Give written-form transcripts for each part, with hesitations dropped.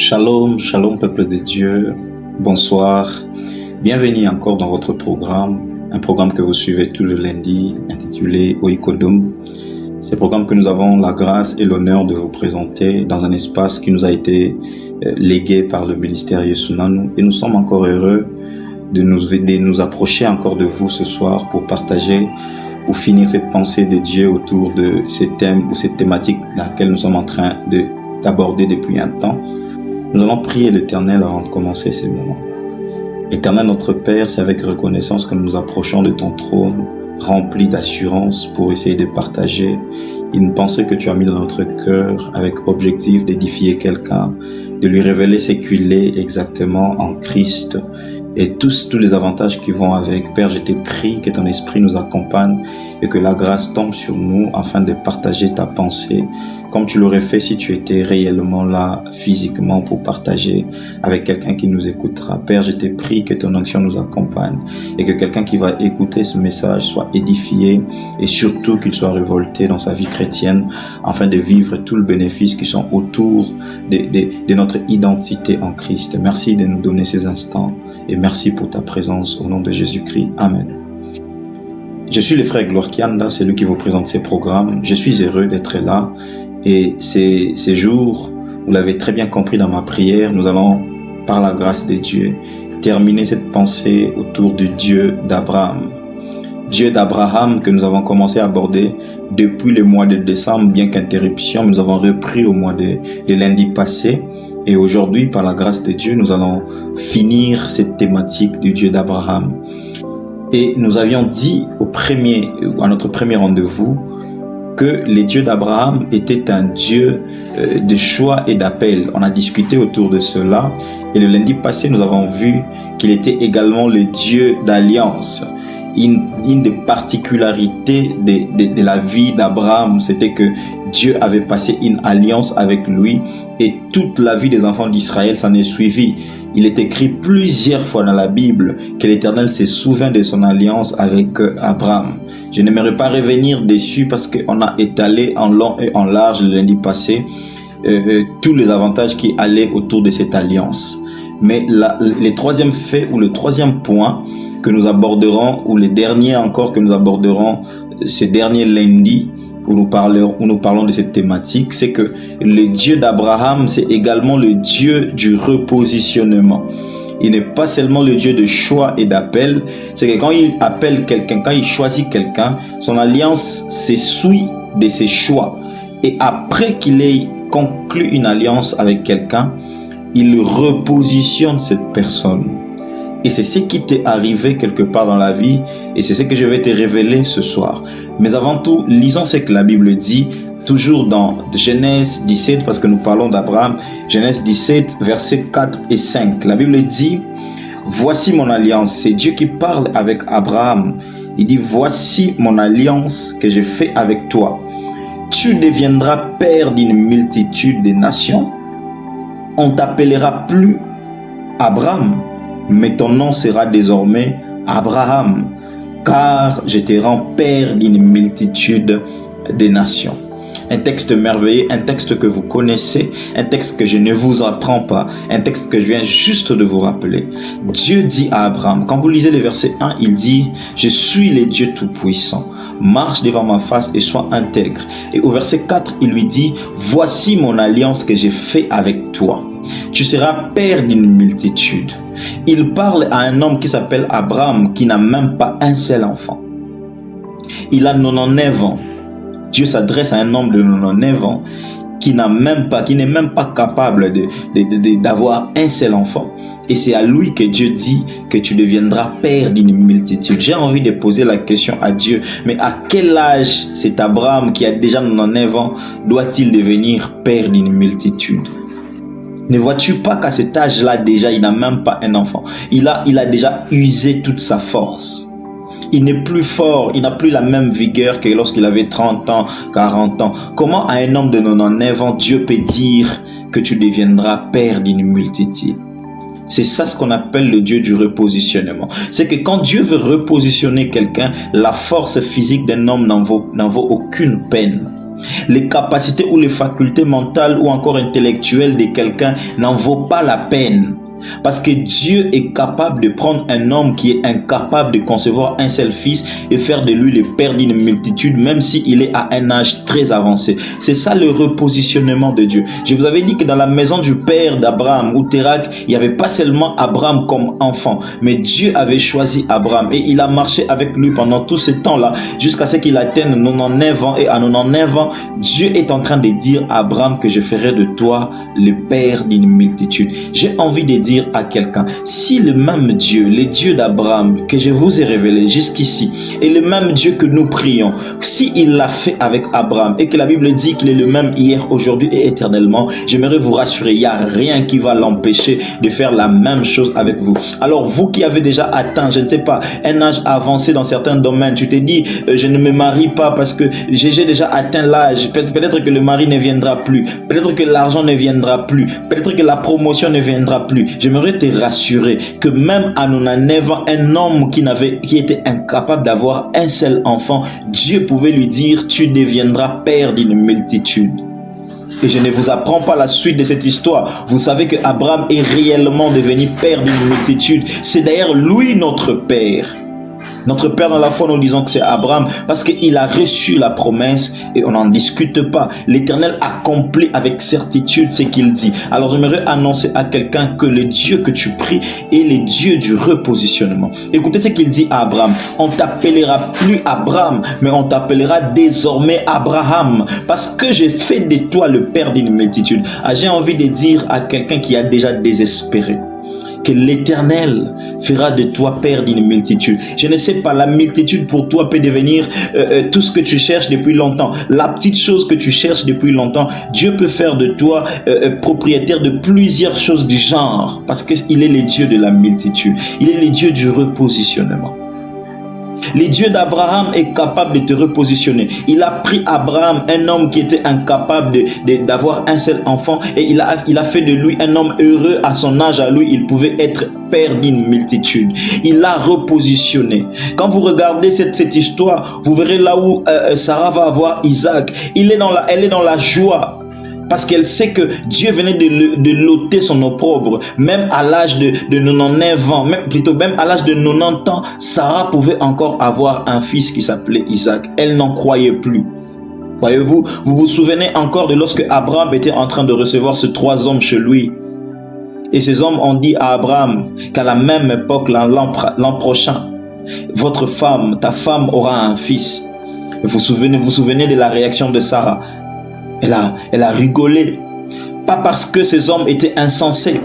Shalom, shalom peuple de Dieu, bonsoir, bienvenue encore dans votre programme, un programme que vous suivez tous les lundis intitulé Oikodum. C'est un programme que nous avons la grâce et l'honneur de vous présenter dans un espace qui nous a été légué par le ministère Yesunanu et nous sommes encore heureux de nous approcher encore de vous ce soir pour partager ou finir cette pensée de Dieu autour de ces thèmes ou cette thématique laquelle nous sommes en train d'aborder depuis un temps. Nous allons prier l'Éternel avant de commencer ces moments. Éternel notre Père, c'est avec reconnaissance que nous nous approchons de ton trône, rempli d'assurance pour essayer de partager une pensée que tu as mise dans notre cœur avec objectif d'édifier quelqu'un, de lui révéler ce qu'il est exactement en Christ et tous les avantages qui vont avec. Père, je te prie que ton esprit nous accompagne et que la grâce tombe sur nous afin de partager ta pensée comme tu l'aurais fait si tu étais réellement là, physiquement, pour partager avec quelqu'un qui nous écoutera. Père, je te prie que ton onction nous accompagne et que quelqu'un qui va écouter ce message soit édifié et surtout qu'il soit révolté dans sa vie chrétienne afin de vivre tout le bénéfice qui sont autour de notre identité en Christ. Merci de nous donner ces instants et merci pour ta présence au nom de Jésus-Christ. Amen. Je suis le frère Gloire Kianda, c'est lui qui vous présente ces programmes. Je suis heureux d'être là. Et ces jours, vous l'avez très bien compris dans ma prière, nous allons, par la grâce de Dieu, terminer cette pensée autour du Dieu d'Abraham. Dieu d'Abraham que nous avons commencé à aborder depuis le mois de décembre, bien qu'interruption, nous avons repris au mois de lundi passé. Et aujourd'hui, par la grâce de Dieu, nous allons finir cette thématique du Dieu d'Abraham. Et nous avions dit à notre premier rendez-vous, que le Dieu d'Abraham était un Dieu de choix et d'appel. On a discuté autour de cela et le lundi passé, nous avons vu qu'il était également le Dieu d'alliance. Une des particularités de la vie d'Abraham, c'était que Dieu avait passé une alliance avec lui et toute la vie des enfants d'Israël s'en est suivie. Il est écrit plusieurs fois dans la Bible que l'Éternel se souvient de son alliance avec Abraham. Je n'aimerais pas revenir dessus parce qu'on a étalé en long et en large le lundi passé tous les avantages qui allaient autour de cette alliance. Mais le troisième fait ou le troisième point que nous aborderons, ou les derniers encore que nous aborderons ce dernier lundi, où nous parlons de cette thématique, c'est que le Dieu d'Abraham, c'est également le Dieu du repositionnement. Il n'est pas seulement le Dieu de choix et d'appel, c'est que quand il appelle quelqu'un, quand il choisit quelqu'un, son alliance s'essuie de ses choix. Et après qu'il ait conclu une alliance avec quelqu'un, il repositionne cette personne. Et c'est ce qui t'est arrivé quelque part dans la vie et c'est ce que je vais te révéler ce soir. Mais avant tout, lisons ce que la Bible dit, toujours dans Genèse 17, parce que nous parlons d'Abraham. Genèse 17, versets 4 et 5. La Bible dit, « Voici mon alliance ». C'est Dieu qui parle avec Abraham. Il dit, « Voici mon alliance que j'ai fait avec toi. Tu deviendras père d'une multitude de nations. On t'appellera plus Abraham, mais ton nom sera désormais Abraham, car je te rends père d'une multitude de nations. » Un texte merveilleux, un texte que vous connaissez, un texte que je ne vous apprends pas, un texte que je viens juste de vous rappeler. Dieu dit à Abraham, quand vous lisez le verset 1, il dit « Je suis le Dieu Tout-Puissant, marche devant ma face et sois intègre. » Et au verset 4, il lui dit « Voici mon alliance que j'ai fait avec toi. Tu seras père d'une multitude. » Il parle à un homme qui s'appelle Abraham, qui n'a même pas un seul enfant. Il a 99 ans. Dieu s'adresse à un homme de 99 ans qui n'est même pas capable d'avoir un seul enfant. Et c'est à lui que Dieu dit que tu deviendras père d'une multitude. J'ai envie de poser la question à Dieu, mais à quel âge cet Abraham qui a déjà 99 ans doit-il devenir père d'une multitude? Ne vois-tu pas qu'à cet âge-là déjà, il n'a même pas un enfant. Il a déjà usé toute sa force. Il n'est plus fort, il n'a plus la même vigueur que lorsqu'il avait 30 ans, 40 ans. Comment à un homme de 99 ans, Dieu peut dire que tu deviendras père d'une multitude? C'est ça ce qu'on appelle le Dieu du repositionnement. C'est que quand Dieu veut repositionner quelqu'un, la force physique d'un homme n'en vaut aucune peine. Les capacités ou les facultés mentales ou encore intellectuelles de quelqu'un n'en vaut pas la peine. Parce que Dieu est capable de prendre un homme qui est incapable de concevoir un seul fils et faire de lui le père d'une multitude, même s'il est à un âge très avancé. C'est ça le repositionnement de Dieu. Je vous avais dit que dans la maison du père d'Abraham ou Térak, il n'y avait pas seulement Abraham comme enfant, mais Dieu avait choisi Abraham et il a marché avec lui pendant tout ce temps-là jusqu'à ce qu'il atteigne 99 ans. Et à 99 ans, Dieu est en train de dire à Abraham que je ferai de toi le père d'une multitude. J'ai envie de dire à quelqu'un, si le même Dieu, le Dieu d'Abraham que je vous ai révélé jusqu'ici, est le même Dieu que nous prions, si il l'a fait avec Abraham et que la Bible dit qu'il est le même hier, aujourd'hui et éternellement, j'aimerais vous rassurer, il n'y a rien qui va l'empêcher de faire la même chose avec vous. Alors vous qui avez déjà atteint, je ne sais pas, un âge avancé dans certains domaines, tu t'es dit, je ne me marie pas parce que j'ai déjà atteint l'âge, peut-être que le mari ne viendra plus, peut-être que l'argent ne viendra plus, peut-être que la promotion ne viendra plus. J'aimerais te rassurer que même à 99 ans, un homme qui était incapable d'avoir un seul enfant, Dieu pouvait lui dire, tu deviendras père d'une multitude. Et je ne vous apprends pas la suite de cette histoire. Vous savez que Abraham est réellement devenu père d'une multitude. C'est d'ailleurs lui notre père. Notre père dans la foi, nous disons que c'est Abraham parce qu'il a reçu la promesse et on n'en discute pas. L'Éternel accomplit avec certitude ce qu'il dit. Alors j'aimerais annoncer à quelqu'un que le Dieu que tu pries est le Dieu du repositionnement. Écoutez ce qu'il dit à Abraham. On t'appellera plus Abraham, mais on t'appellera désormais Abraham parce que j'ai fait de toi le père d'une multitude. Ah, j'ai envie de dire à quelqu'un qui a déjà désespéré que l'Éternel fera de toi père d'une multitude. Je ne sais pas, la multitude pour toi peut devenir tout ce que tu cherches depuis longtemps. La petite chose que tu cherches depuis longtemps, Dieu peut faire de toi propriétaire de plusieurs choses du genre parce qu'il est le Dieu de la multitude. Il est le Dieu du repositionnement. Le Dieu d'Abraham est capable de te repositionner. Il a pris Abraham, un homme qui était incapable d'avoir un seul enfant, et il a fait de lui un homme heureux à son âge. À lui, il pouvait être père d'une multitude. Il l'a repositionné. Quand vous regardez cette histoire, vous verrez là où Sarah va avoir Isaac. Elle est dans la joie. Parce qu'elle sait que Dieu venait de l'ôter son opprobre. Même à l'âge de 99 ans, même à l'âge de 90 ans, Sarah pouvait encore avoir un fils qui s'appelait Isaac. Elle n'en croyait plus. Voyez-vous, vous vous souvenez encore de lorsque Abraham était en train de recevoir ces 3 hommes chez lui. Et ces hommes ont dit à Abraham qu'à la même époque, l'an prochain, votre femme, ta femme aura un fils. Vous vous souvenez de la réaction de Sarah. Elle a rigolé, pas parce que ces hommes étaient insensés,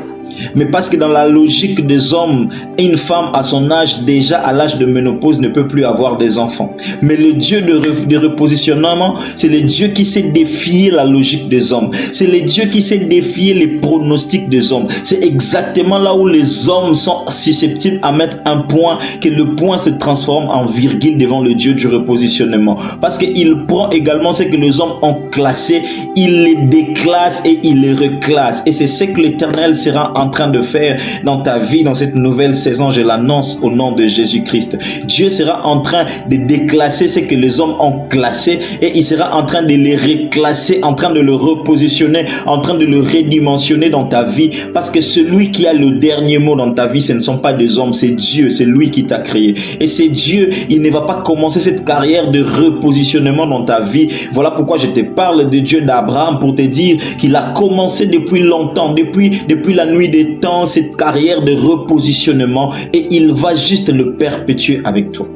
mais parce que dans la logique des hommes, une femme à son âge, déjà à l'âge de ménopause, ne peut plus avoir des enfants. Mais le Dieu de repositionnement, c'est le Dieu qui sait défier la logique des hommes. C'est le Dieu qui sait défier les pronostics des hommes. C'est exactement là où les hommes sont susceptibles à mettre un point, que le point se transforme en virgule devant le Dieu du repositionnement. Parce qu'il prend également ce que les hommes ont classé, il les déclasse et il les reclasse. Et c'est ce que l'Éternel sera en train de faire dans ta vie, dans cette nouvelle saison. Je l'annonce au nom de Jésus-Christ. Dieu sera en train de déclasser ce que les hommes ont classé et il sera en train de les reclasser, en train de le repositionner, en train de le redimensionner dans ta vie, parce que celui qui a le dernier mot dans ta vie, ce ne sont pas des hommes, c'est Dieu, c'est lui qui t'a créé. Et c'est Dieu, il ne va pas commencer cette carrière de repositionnement dans ta vie. Voilà pourquoi je te parle de Dieu d'Abraham, pour te dire qu'il a commencé depuis longtemps, depuis la nuit des temps, cette carrière de repositionnement, et il va juste le perpétuer avec toi.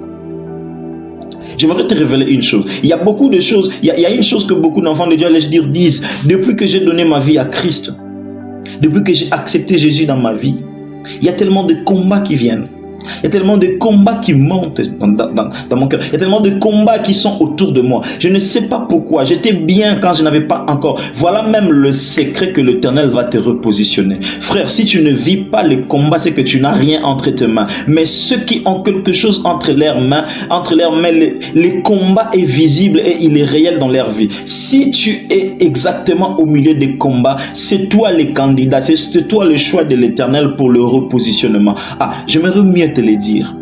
J'aimerais te révéler une chose. Il y a beaucoup de choses, il y a une chose que beaucoup d'enfants de Dieu, allais-je dire, disent: depuis que j'ai donné ma vie à Christ, depuis que j'ai accepté Jésus dans ma vie, il y a tellement de combats qui viennent. Il y a tellement de combats qui montent dans mon cœur. Il y a tellement de combats qui sont autour de moi. Je ne sais pas pourquoi. J'étais bien quand je n'avais pas encore. Voilà même le secret que l'Éternel va te repositionner. Frère, si tu ne vis pas les combats, c'est que tu n'as rien entre tes mains. Mais ceux qui ont quelque chose entre leurs mains, les combats est visible et il est réel dans leur vie. Si tu es exactement au milieu des combats, c'est toi le candidat, c'est toi le choix de l'Éternel pour le repositionnement. Ah, j'aimerais mieux te le dire.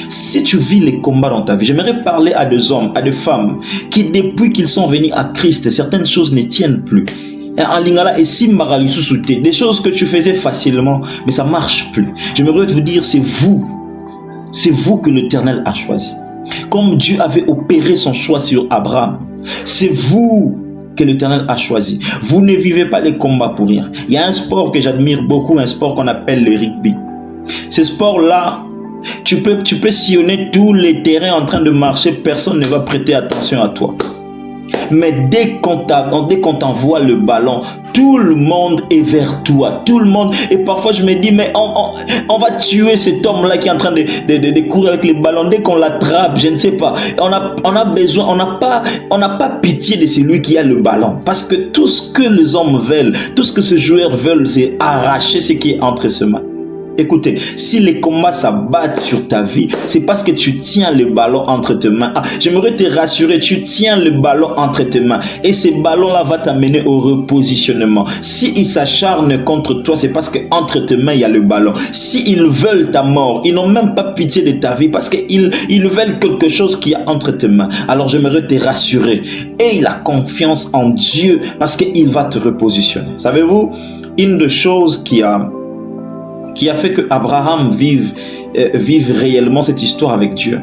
Si tu vis les combats dans ta vie, j'aimerais parler à des hommes, à des femmes qui, depuis qu'ils sont venus à Christ, certaines choses ne tiennent plus. En lingala et simbara lisusuté, des choses que tu faisais facilement, mais ça marche plus. J'aimerais vous dire, c'est vous que l'Éternel a choisi. Comme Dieu avait opéré son choix sur Abraham, c'est vous que l'Éternel a choisi. Vous ne vivez pas les combats pour rien. Il y a un sport que j'admire beaucoup, un sport qu'on appelle le rugby. Ce sport-là, tu peux sillonner tous les terrains en train de marcher, personne ne va prêter attention à toi. Mais dès qu'on t'envoie le ballon, tout le monde est vers toi. Tout le monde. Et parfois je me dis, mais on va tuer cet homme-là qui est en train de courir avec les ballons. Dès qu'on l'attrape, je ne sais pas. On a besoin, on n'a pas pitié de celui qui a le ballon. Parce que tout ce que les hommes veulent, tout ce que ces joueurs veulent, c'est arracher ce qui est entre ses mains. Écoutez, si les combats s'abattent sur ta vie, c'est parce que tu tiens le ballon entre tes mains. J'aimerais te rassurer, tu tiens le ballon entre tes mains. Et ce ballon-là va t'amener au repositionnement. S'ils s'acharnent contre toi, c'est parce qu'entre tes mains, il y a le ballon. S'ils veulent ta mort, ils n'ont même pas pitié de ta vie parce qu'ils veulent quelque chose qui est entre tes mains. Alors j'aimerais te rassurer. Aie la confiance en Dieu parce qu'il va te repositionner. Savez-vous, une des choses qui a fait que Abraham vive réellement cette histoire avec Dieu.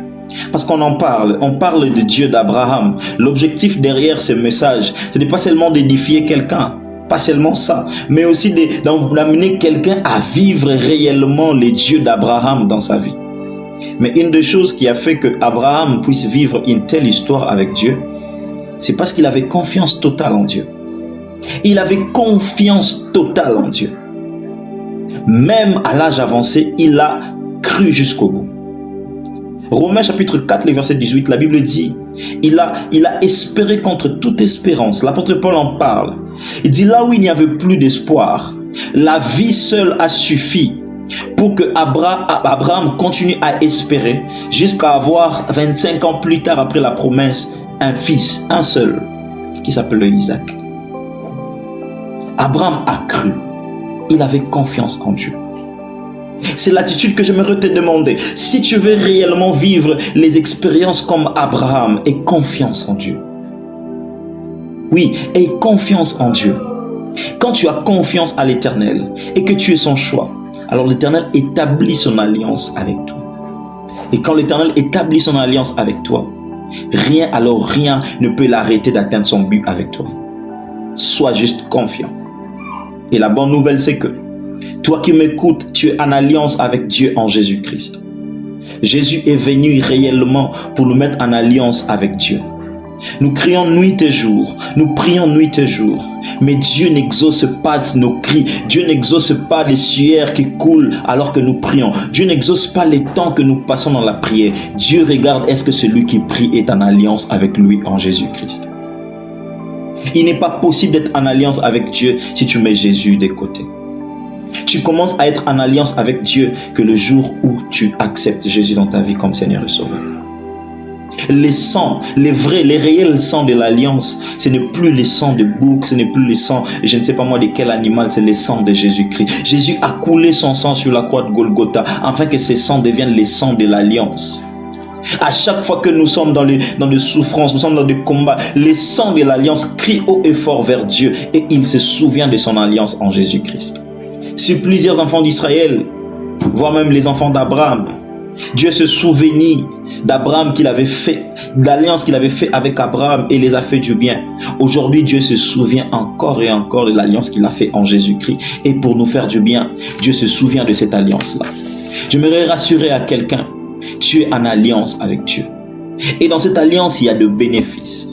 Parce qu'on en parle, on parle de Dieu d'Abraham. L'objectif derrière ce message, ce n'est pas seulement d'édifier quelqu'un, pas seulement ça, mais aussi d'amener quelqu'un à vivre réellement les dieux d'Abraham dans sa vie. Mais une des choses qui a fait que Abraham puisse vivre une telle histoire avec Dieu, c'est parce qu'il avait confiance totale en Dieu. Il avait confiance totale en Dieu. Même à l'âge avancé, il a cru jusqu'au bout. Romains chapitre 4, le verset 18, la Bible dit, il a espéré contre toute espérance. L'apôtre Paul en parle. Il dit, là où il n'y avait plus d'espoir, la vie seule a suffi pour que Abraham continue à espérer jusqu'à avoir 25 ans plus tard après la promesse, un fils, un seul, qui s'appelle Isaac. Abraham a cru. Il avait confiance en Dieu. C'est l'attitude que j'aimerais te demander. Si tu veux réellement vivre les expériences comme Abraham, aie confiance en Dieu. Oui, aie confiance en Dieu. Quand tu as confiance à l'Éternel et que tu es son choix, alors l'Éternel établit son alliance avec toi. Et quand l'Éternel établit son alliance avec toi, rien ne peut l'arrêter d'atteindre son but avec toi. Sois juste confiant. Et la bonne nouvelle, c'est que toi qui m'écoutes, tu es en alliance avec Dieu en Jésus-Christ. Jésus est venu réellement pour nous mettre en alliance avec Dieu. Nous crions nuit et jour, nous prions nuit et jour, mais Dieu n'exauce pas nos cris, Dieu n'exauce pas les sueurs qui coulent alors que nous prions, Dieu n'exauce pas les temps que nous passons dans la prière. Dieu regarde est-ce que celui qui prie est en alliance avec lui en Jésus-Christ. Il n'est pas possible d'être en alliance avec Dieu si tu mets Jésus de côté. Tu commences à être en alliance avec Dieu que le jour où tu acceptes Jésus dans ta vie comme Seigneur et Sauveur. Les sangs, les réels sangs de l'alliance, ce n'est plus les sangs de bouc, ce n'est plus les sangs, je ne sais pas moi de quel animal, c'est les sangs de Jésus-Christ. Jésus a coulé son sang sur la croix de Golgotha afin que ces sangs deviennent les sangs de l'alliance. À chaque fois que nous sommes dans les souffrances, nous sommes dans des combats, les sangs de l'alliance crient haut et fort vers Dieu et il se souvient de son alliance en Jésus-Christ. Sur plusieurs enfants d'Israël, voire même les enfants d'Abraham, Dieu se souvenait d'Abraham qu'il avait fait, de l'alliance qu'il avait fait avec Abraham et les a fait du bien. Aujourd'hui, Dieu se souvient encore et encore de l'alliance qu'il a fait en Jésus-Christ. Et pour nous faire du bien, Dieu se souvient de cette alliance-là. J'aimerais rassurer à quelqu'un, tu es en alliance avec Dieu. Et dans cette alliance, il y a de bénéfices.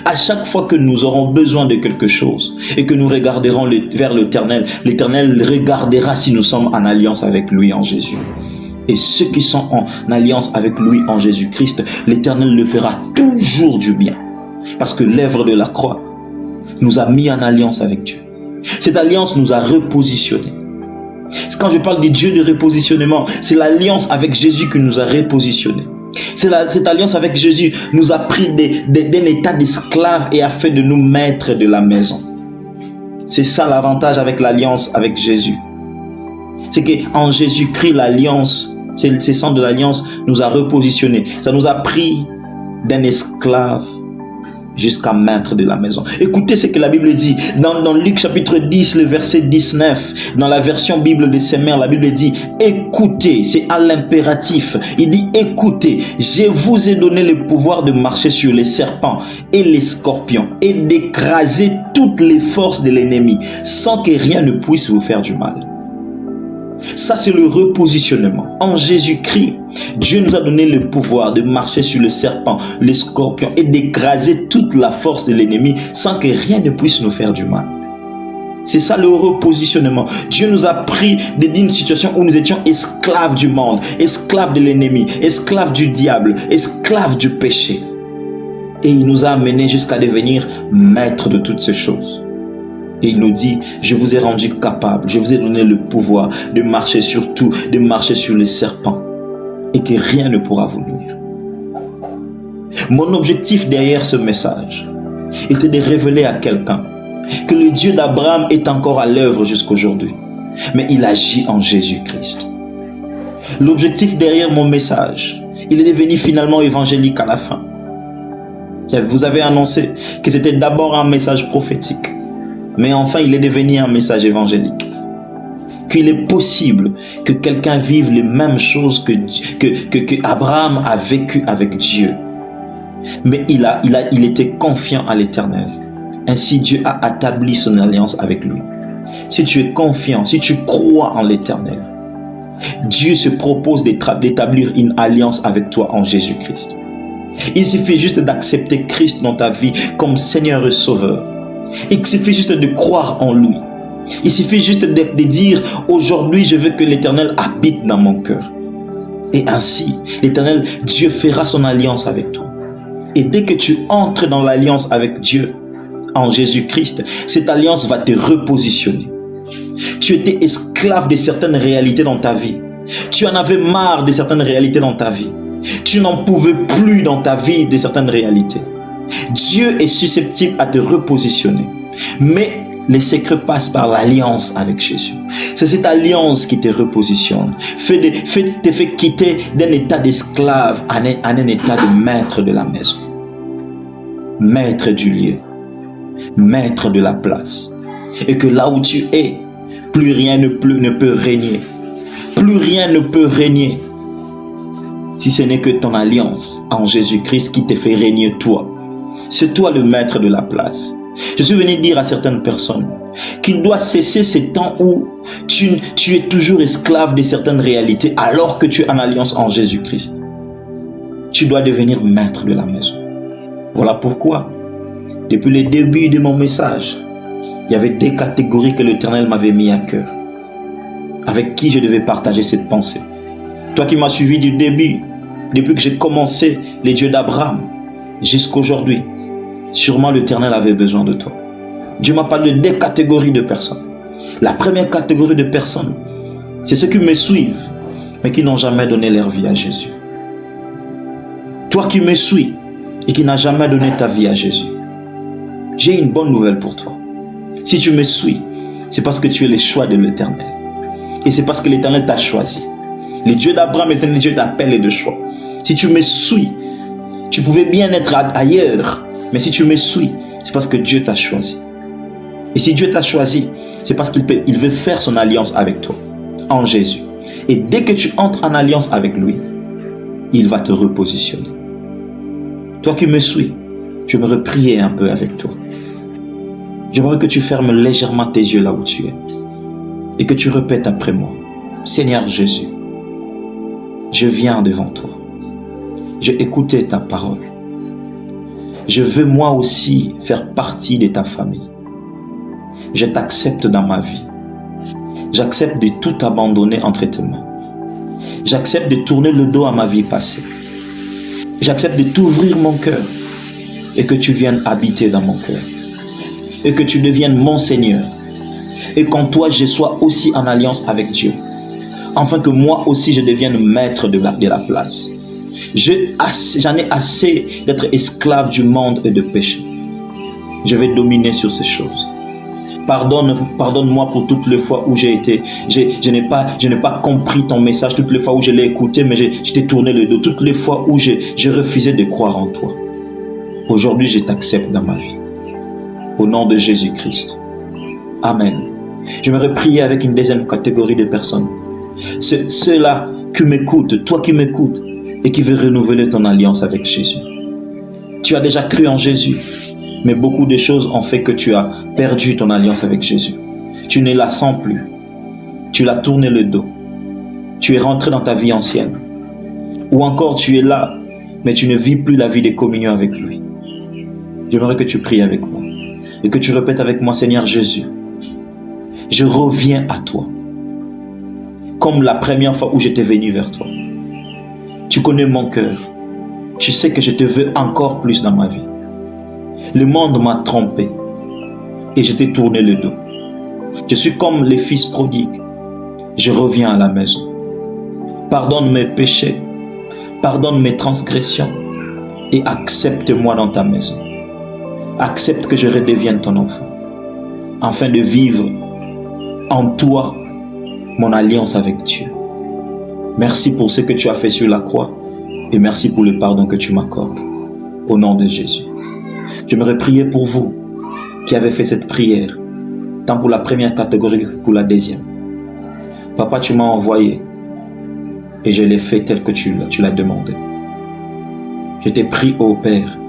À chaque fois que nous aurons besoin de quelque chose et que nous regarderons vers l'Éternel, l'Éternel regardera si nous sommes en alliance avec lui en Jésus. Et ceux qui sont en alliance avec lui en Jésus-Christ, l'Éternel le fera toujours du bien. Parce que l'œuvre de la croix nous a mis en alliance avec Dieu. Cette alliance nous a repositionnés. Quand je parle des dieux de repositionnement, c'est l'alliance avec Jésus qui nous a repositionnés. Cette alliance avec Jésus nous a pris d'un état d'esclave et a fait de nous maîtres de la maison. C'est ça l'avantage avec l'alliance avec Jésus. C'est qu'en Jésus-Christ, l'alliance Ces sang de l'alliance nous a repositionnés. Ça nous a pris d'un esclave jusqu'à maître de la maison. Écoutez ce que la Bible dit dans Luc chapitre 10, le verset 19. Dans la version Bible de ses mères, la Bible dit écoutez, c'est à l'impératif. Il dit écoutez, je vous ai donné le pouvoir de marcher sur les serpents et les scorpions et d'écraser toutes les forces de l'ennemi sans que rien ne puisse vous faire du mal. Ça, c'est le repositionnement. En Jésus-Christ, Dieu nous a donné le pouvoir de marcher sur le serpent, les scorpions et d'écraser toute la force de l'ennemi sans que rien ne puisse nous faire du mal. C'est ça le repositionnement. Dieu nous a pris d'une situation où nous étions esclaves du monde, esclaves de l'ennemi, esclaves du diable, esclaves du péché. Et il nous a amenés jusqu'à devenir maîtres de toutes ces choses. Et il nous dit, je vous ai rendu capable, je vous ai donné le pouvoir de marcher sur tout, de marcher sur les serpents et que rien ne pourra vous nuire. Mon objectif derrière ce message était de révéler à quelqu'un que le Dieu d'Abraham est encore à l'œuvre jusqu'aujourd'hui, mais il agit en Jésus-Christ. L'objectif derrière mon message, il est devenu finalement évangélique à la fin. Vous avez annoncé que c'était d'abord un message prophétique. Mais enfin, il est devenu un message évangélique. Qu'il est possible que quelqu'un vive les mêmes choses que Abraham a vécu avec Dieu. Mais il était confiant à l'Éternel. Ainsi, Dieu a établi son alliance avec lui. Si tu es confiant, si tu crois en l'Éternel, Dieu se propose d'établir une alliance avec toi en Jésus-Christ. Il suffit juste d'accepter Christ dans ta vie comme Seigneur et Sauveur. Il suffit juste de croire en lui. Il suffit juste de dire aujourd'hui je veux que l'Éternel habite dans mon cœur. Et ainsi l'Éternel Dieu fera son alliance avec toi. Et dès que tu entres dans l'alliance avec Dieu en Jésus-Christ, cette alliance va te repositionner. Tu étais esclave de certaines réalités dans ta vie. Tu en avais marre de certaines réalités dans ta vie. Tu n'en pouvais plus dans ta vie de certaines réalités. Dieu est susceptible à te repositionner. Mais le secret passe par l'alliance avec Jésus. C'est cette alliance qui te repositionne. Te fait quitter d'un état d'esclave à un état de maître de la maison. Maître du lieu. Maître de la place. Et que là où tu es, plus rien ne peut régner. Plus rien ne peut régner. Si ce n'est que ton alliance en Jésus-Christ qui te fait régner toi. C'est toi le maître de la place. Je suis venu dire à certaines personnes qu'il doit cesser ces temps où tu es toujours esclave de certaines réalités alors que tu es en alliance en Jésus-Christ. Tu dois devenir maître de la maison. Voilà pourquoi, depuis le début de mon message, il y avait deux catégories que l'Éternel m'avait mis à cœur, avec qui je devais partager cette pensée. Toi qui m'as suivi du début, depuis que j'ai commencé les dieux d'Abraham, jusqu'aujourd'hui, sûrement l'Éternel avait besoin de toi. Dieu m'a parlé de deux catégories de personnes. La première catégorie de personnes, c'est ceux qui me suivent, mais qui n'ont jamais donné leur vie à Jésus. Toi qui me suis et qui n'as jamais donné ta vie à Jésus, j'ai une bonne nouvelle pour toi. Si tu me suis, c'est parce que tu es le choix de l'Éternel. Et c'est parce que l'Éternel t'a choisi. Le Dieu d'Abraham est un Dieu d'appel et de choix. Si tu me suis, tu pouvais bien être ailleurs, mais si tu me suis, c'est parce que Dieu t'a choisi. Et si Dieu t'a choisi, c'est parce qu'il veut faire son alliance avec toi, en Jésus. Et dès que tu entres en alliance avec lui, il va te repositionner. Toi qui me suis, j'aimerais prier un peu avec toi. J'aimerais que tu fermes légèrement tes yeux là où tu es et que tu répètes après moi. Seigneur Jésus, je viens devant toi. J'ai écouté ta parole. Je veux moi aussi faire partie de ta famille. Je t'accepte dans ma vie. J'accepte de tout abandonner entre tes mains. J'accepte de tourner le dos à ma vie passée. J'accepte de t'ouvrir mon cœur et que tu viennes habiter dans mon cœur. Et que tu deviennes mon Seigneur. Et qu'en toi, je sois aussi en alliance avec Dieu. Afin que moi aussi, je devienne maître de la place. J'en ai assez d'être esclave du monde et de péché. Je vais dominer sur ces choses. Pardonne-moi pour toutes les fois où je n'ai pas compris ton message, toutes les fois où je l'ai écouté, mais je t'ai tourné le dos, toutes les fois où j'ai refusé de croire en toi. Aujourd'hui, je t'accepte dans ma vie. Au nom de Jésus-Christ. Amen. J'aimerais prier avec une deuxième catégorie de personnes. Ceux-là qui m'écoutent, toi qui m'écoutes, et qui veut renouveler ton alliance avec Jésus. Tu as déjà cru en Jésus, mais beaucoup de choses ont fait que tu as perdu ton alliance avec Jésus. Tu ne la sens plus. Tu l'as tourné le dos. Tu es rentré dans ta vie ancienne. Ou encore tu es là, mais tu ne vis plus la vie de communion avec lui. J'aimerais que tu pries avec moi et que tu répètes avec moi, Seigneur Jésus, je reviens à toi. Comme la première fois où j'étais venu vers toi. Tu connais mon cœur. Tu sais que je te veux encore plus dans ma vie. Le monde m'a trompé et je t'ai tourné le dos. Je suis comme les fils prodigues. Je reviens à la maison. Pardonne mes péchés, pardonne mes transgressions et accepte-moi dans ta maison. Accepte que je redevienne ton enfant, afin de vivre en toi mon alliance avec Dieu. Merci pour ce que tu as fait sur la croix et merci pour le pardon que tu m'accordes. Au nom de Jésus. J'aimerais prier pour vous qui avez fait cette prière, tant pour la première catégorie que pour la deuxième. Papa, tu m'as envoyé et je l'ai fait tel que tu l'as demandé. Je t'ai pris au Père.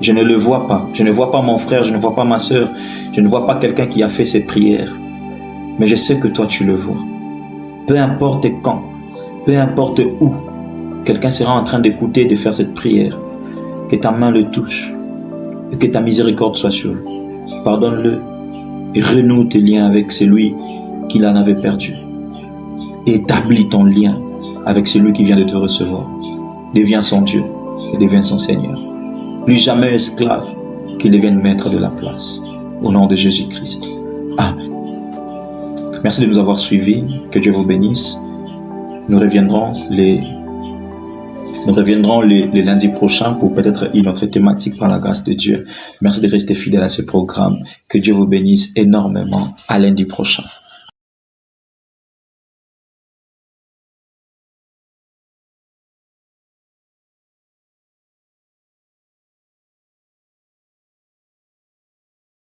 Je ne le vois pas. Je ne vois pas mon frère, je ne vois pas ma soeur. Je ne vois pas quelqu'un qui a fait ces prières. Mais je sais que toi, tu le vois. Peu importe quand, peu importe où, quelqu'un sera en train d'écouter, de faire cette prière. Que ta main le touche et que ta miséricorde soit sur lui. Pardonne-le et renoue tes liens avec celui qui l'en avait perdu. Et établis ton lien avec celui qui vient de te recevoir. Deviens son Dieu et deviens son Seigneur. Plus jamais esclave, qu'il devienne maître de la place. Au nom de Jésus-Christ. Amen. Merci de nous avoir suivis. Que Dieu vous bénisse. Nous reviendrons les lundis prochains pour peut-être une autre thématique par la grâce de Dieu. Merci de rester fidèle à ce programme. Que Dieu vous bénisse énormément. À lundi prochain.